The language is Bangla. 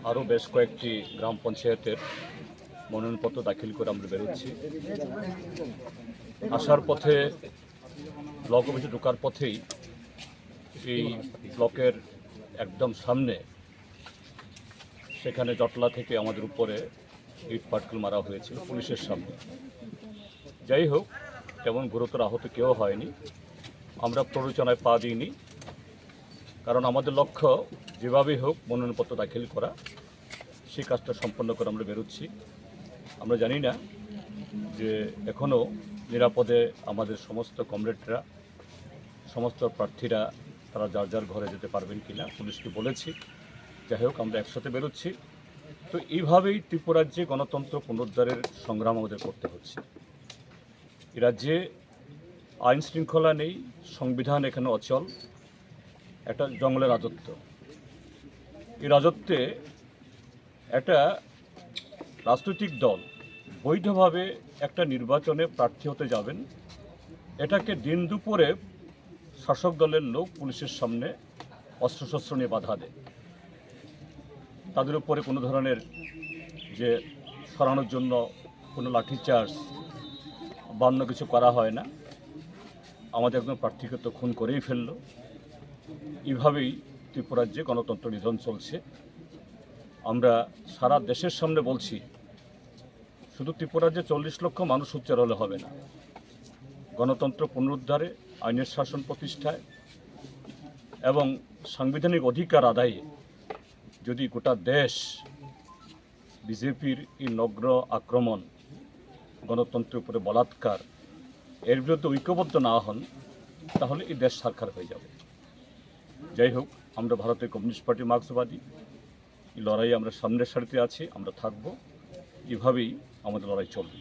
আরও বেশ কয়েকটি গ্রাম পঞ্চায়েতের মনোনয়নপত্র দাখিল করে আমরা বেরোচ্ছি। আসার পথে ব্লক অফিসে ঢোকার পথেই এই ব্লকের একদম সামনে সেখানে জটলা থেকে আমাদের উপরে ইট পাটকেল মারা হয়েছিল পুলিশের সামনে। যাই হোক, তেমন গুরুতর আহত কেউ হয়নি। আমরা প্ররোচনায় পা দিইনি, কারণ আমাদের লক্ষ্য যেভাবেই হোক মনোনয়নপত্র দাখিল করা, সেই কাজটা সম্পন্ন করে আমরা বেরোচ্ছি। আমরা জানি না যে এখনও নিরাপদে আমাদের সমস্ত কমরেডরা, সমস্ত প্রার্থীরা তারা যার যার ঘরে যেতে পারবেন কিনা, পুলিশকে বলেছি। যাই হোক, আমরা একসাথে বেরোচ্ছি। তো এইভাবেই ত্রিপুরাজ্যে গণতন্ত্র পুনরুদ্ধারের সংগ্রাম আমাদের করতে হচ্ছে। এ রাজ্যে আইন শৃঙ্খলা নেই, সংবিধান এখানে অচল, একটা জঙ্গলের রাজত্ব। এই রাজত্বে একটা রাজনৈতিক দল বৈধভাবে একটা নির্বাচনে প্রার্থী হতে যাবেন, এটাকে দিন দুপুরে শাসক দলের লোক পুলিশের সামনে অস্ত্রশস্ত্র নিয়ে বাধা দেয়। তাদের উপরে কোনো ধরনের যে সরানোর জন্য কোনো লাঠিচার্জ বা অন্য কিছু করা হয় না। আমাদের একজন প্রার্থীকে তো খুন করেই ফেলল। এইভাবেই ত্রিপুরাজ্যে গণতন্ত্র নিধন চলছে। আমরা সারা দেশের সামনে বলছি, শুধু ত্রিপুরাজ্যে 40 লক্ষ মানুষ উচ্চার হলে হবে না। গণতন্ত্র পুনরুদ্ধারে, আইনের শাসন প্রতিষ্ঠায় এবং সাংবিধানিক অধিকার আদায়ে যদি গোটা দেশ বিজেপির এই নগ্ন আক্রমণ, গণতন্ত্রের উপরে বলাৎকার, এর বিরুদ্ধে ঐক্যবদ্ধ না হন, তাহলে এই দেশ সাক্ষাৎ হয়ে যাবে। যাই হোক, আমরা ভারতের কমিউনিস্ট পার্টি মার্ক্সবাদী, এই লড়াই আমরা সামনের সারিতে আছি, আমরা থাকব। এভাবেই আমাদের লড়াই চলবে।